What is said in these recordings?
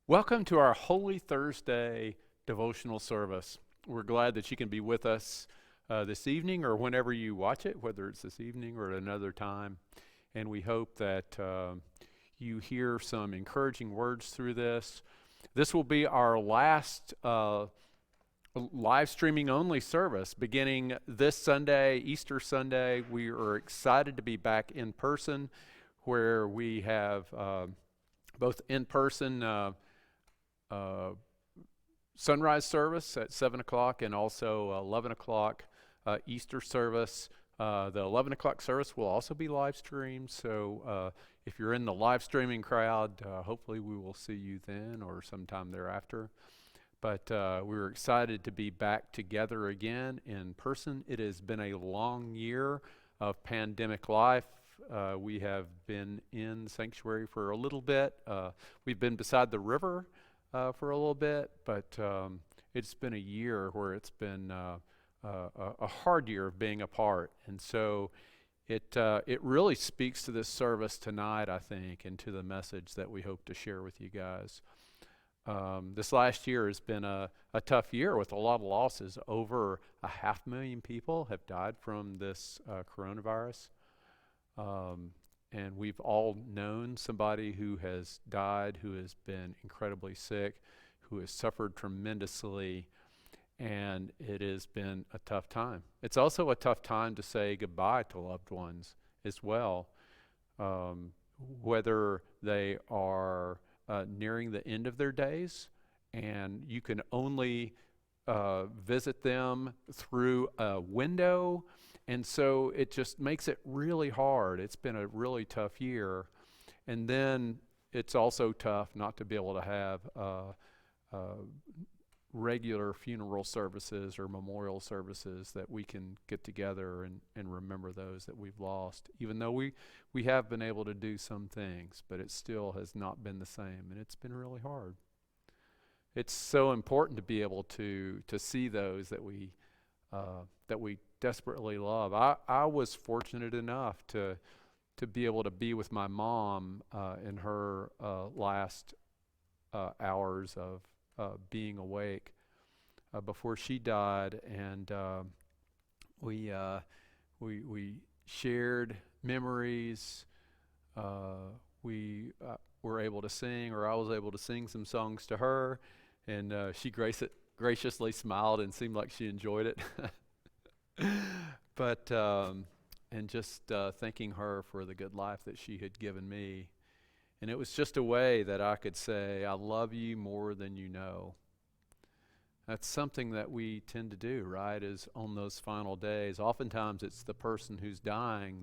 Welcome to our Holy Thursday devotional service. We're glad that you can be with us this evening or whenever you watch it, whether it's this evening or at another time. And we hope that you hear some encouraging words through this. This will be our last live streaming only service beginning this Sunday, Easter Sunday. We are excited to be back in person where we have both in person sunrise service at 7 o'clock and also 11 o'clock Easter service. The 11 o'clock service will also be live streamed, so if you're in the live streaming crowd, hopefully we will see you then or sometime thereafter. But we're excited to be back together again in person. It has been a long year of pandemic life. We have been in sanctuary for a little bit. We've been beside the river for a little bit, but it's been a year where it's been a hard year of being apart. And so it really speaks to this service tonight, I think, and to the message that we hope to share with you guys. This last year has been a tough year with a lot of losses. Over 500,000 people have died from this coronavirus. And we've all known somebody who has died, who has been incredibly sick, who has suffered tremendously, and it has been a tough time. It's also a tough time to say goodbye to loved ones as well, whether they are nearing the end of their days and you can only visit them through a window. And so it just makes it really hard. It's been a really tough year. And then it's also tough not to be able to have regular funeral services or memorial services that we can get together and remember those that we've lost. Even though we have been able to do some things, but it still has not been the same. And it's been really hard. It's so important to be able to see those that we desperately love. I was fortunate enough to be able to be with my mom in her last hours of being awake before she died, and we shared memories. We were able to sing, or I was able to sing some songs to her, and she graciously smiled and seemed like she enjoyed it. But and just thanking her for the good life that she had given me. And it was just a way that I could say, I love you more than you know. That's something that we tend to do, right, is on those final days. Oftentimes it's the person who's dying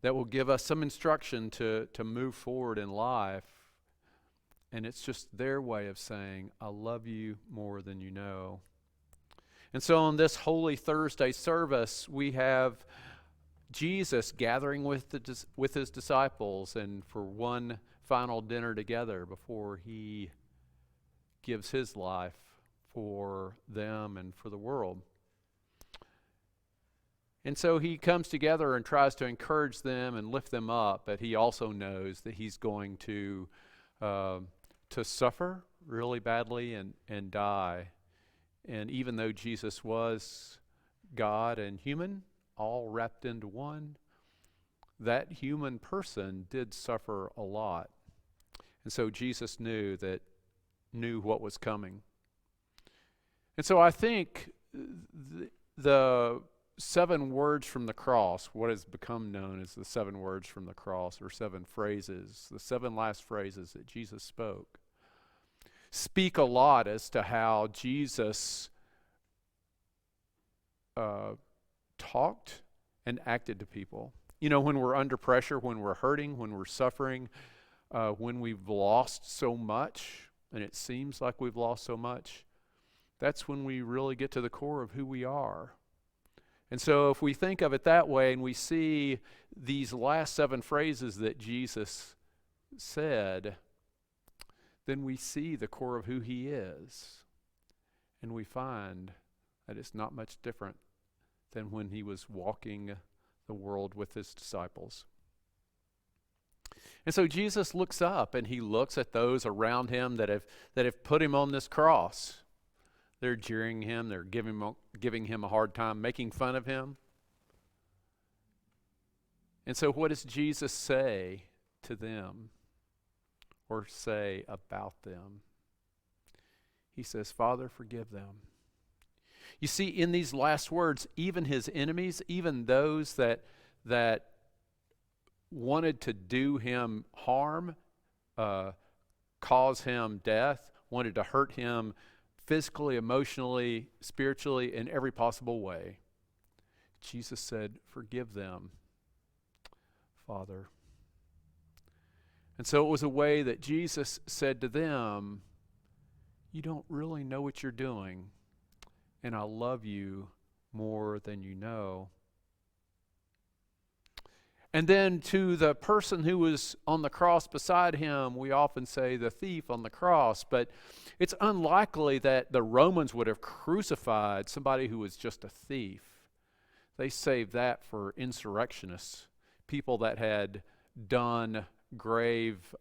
that will give us some instruction to move forward in life. And it's just their way of saying, I love you more than you know. And so on this Holy Thursday service, we have Jesus gathering with his disciples and for one final dinner together before he gives his life for them and for the world. And so he comes together and tries to encourage them and lift them up, but he also knows that he's going to suffer really badly and die. And even though Jesus was God and human, all wrapped into one, that human person did suffer a lot. And so Jesus knew what was coming. And so I think the 7 words from the cross, what has become known as the 7 words from the cross, or 7 phrases, the 7 last phrases that Jesus spoke, speak a lot as to how Jesus talked and acted to people. You know, when we're under pressure, when we're hurting, when we're suffering, when we've lost so much, and it seems like we've lost so much, that's when we really get to the core of who we are. And so if we think of it that way and we see these last 7 phrases that Jesus said, then we see the core of who he is. And we find that it's not much different than when he was walking the world with his disciples. And so Jesus looks up and he looks at those around him that have put him on this cross. They're jeering him, they're giving him a hard time, making fun of him. And so what does Jesus say to them or say about them? He says, Father, forgive them. You see, in these last words, even his enemies, even those that wanted to do him harm, cause him death, wanted to hurt him physically, emotionally, spiritually, in every possible way, Jesus said, forgive them, Father. And so it was a way that Jesus said to them, you don't really know what you're doing, and I love you more than you know. And then to the person who was on the cross beside him, we often say the thief on the cross, but it's unlikely that the Romans would have crucified somebody who was just a thief. They saved that for insurrectionists, people that had done grave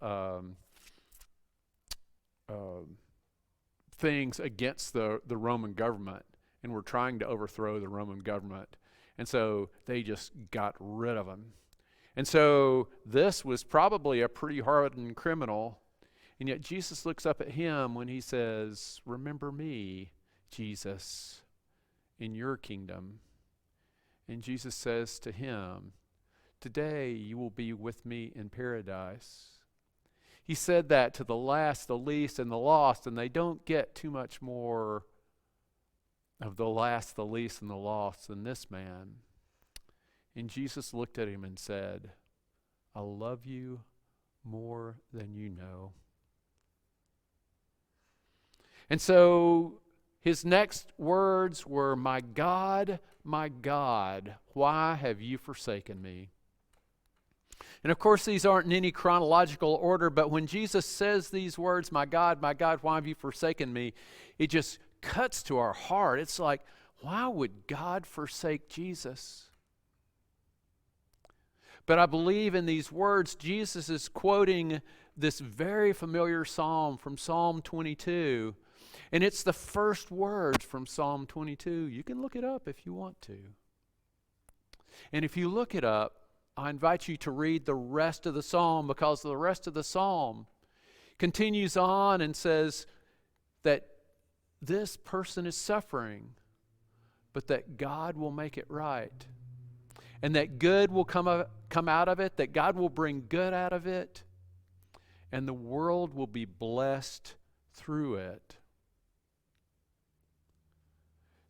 things against the Roman government and were trying to overthrow the Roman government. And so they just got rid of them. And so this was probably a pretty hardened criminal. And yet Jesus looks up at him when he says, remember me, Jesus, in your kingdom. And Jesus says to him, today you will be with me in paradise. He said that to the last, the least, and the lost, and they don't get too much more of the last, the least, and the lost than this man. And Jesus looked at him and said, I love you more than you know. And so his next words were, my God, why have you forsaken me? And of course, these aren't in any chronological order, but when Jesus says these words, my God, why have you forsaken me? It just cuts to our heart. It's like, why would God forsake Jesus? But I believe in these words, Jesus is quoting this very familiar psalm from Psalm 22. And it's the first words from Psalm 22. You can look it up if you want to. And if you look it up, I invite you to read the rest of the psalm, because the rest of the psalm continues on and says that this person is suffering, but that God will make it right. And that good will come out of it, that God will bring good out of it, and the world will be blessed through it.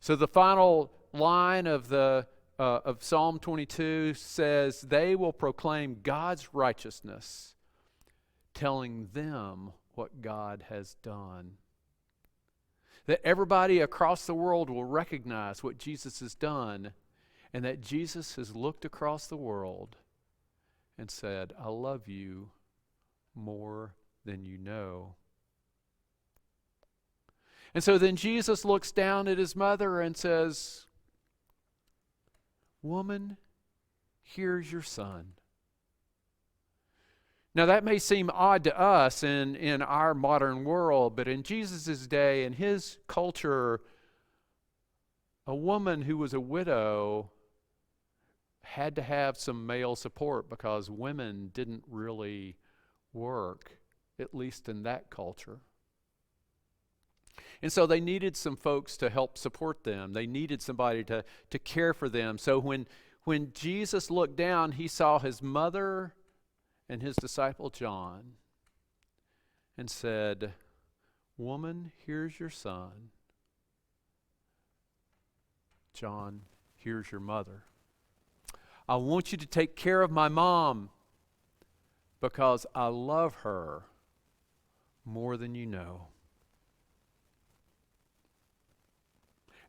So the final line of Psalm 22 says, they will proclaim God's righteousness, telling them what God has done. That everybody across the world will recognize what Jesus has done, and that Jesus has looked across the world and said, I love you more than you know. And so then Jesus looks down at his mother and says, woman, here's your son. Now that may seem odd to us in our modern world, but in Jesus' day, in his culture, a woman who was a widow had to have some male support because women didn't really work, at least in that culture. And so they needed some folks to help support them. They needed somebody to care for them. So when Jesus looked down, he saw his mother and his disciple John and said, woman, here's your son. John, here's your mother. I want you to take care of my mom because I love her more than you know.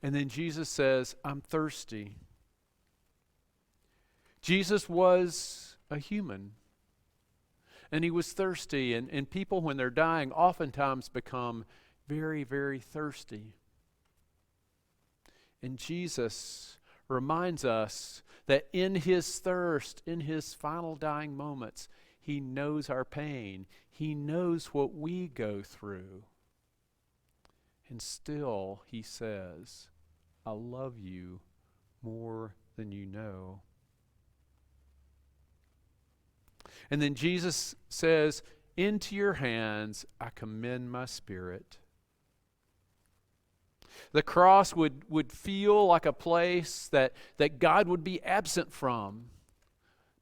And then Jesus says, I'm thirsty. Jesus was a human, and he was thirsty. And people, when they're dying, oftentimes become very, very thirsty. And Jesus reminds us that in his thirst, in his final dying moments, he He knows our pain. He knows what we go through. And still, he says, I love you more than you know. And then Jesus says, into your hands I commend my spirit. The cross would feel like a place that God would be absent from.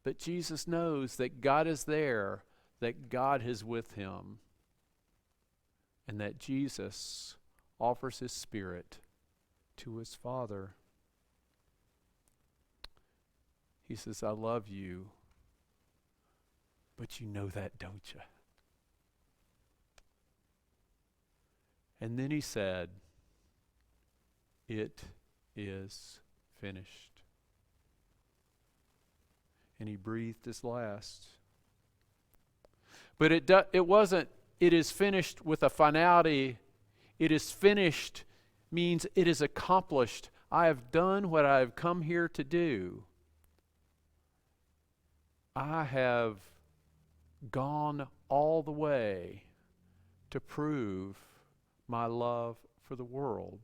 But Jesus knows that God is there, that God is with him, and that Jesus offers his Spirit to his Father. He says, I love you, but you know that, don't you? And then he said, it is finished. And he breathed his last. But it wasn't, it is finished with a finality. It is finished means it is accomplished. I have done what I have come here to do. I have gone all the way to prove my love for the world.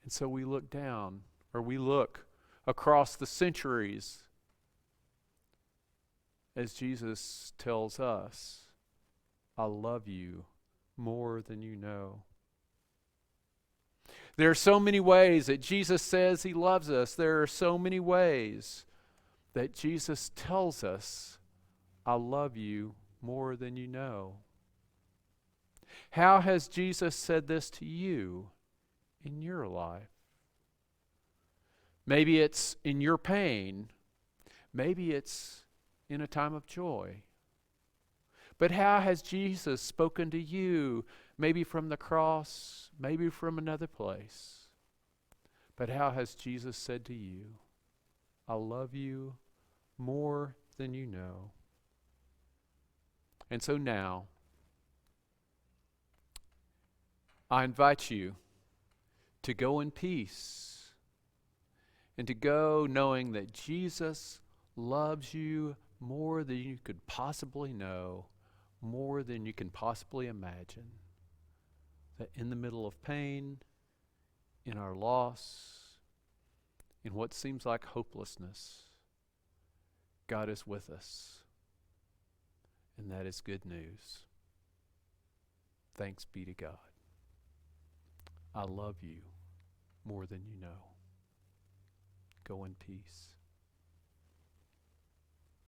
And so we look down, or we look across the centuries as Jesus tells us, I love you more than you know. There are so many ways that Jesus says he loves us. There are so many ways that Jesus tells us, I love you more than you know. How has Jesus said this to you in your life? Maybe it's in your pain. Maybe it's in a time of joy. But how has Jesus spoken to you? Maybe from the cross, maybe from another place. But how has Jesus said to you, I love you more than you know? And so now, I invite you to go in peace and to go knowing that Jesus loves you more than you could possibly know, more than you can possibly imagine. That in the middle of pain, in our loss, in what seems like hopelessness, God is with us. And that is good news. Thanks be to God. I love you more than you know. Go in peace.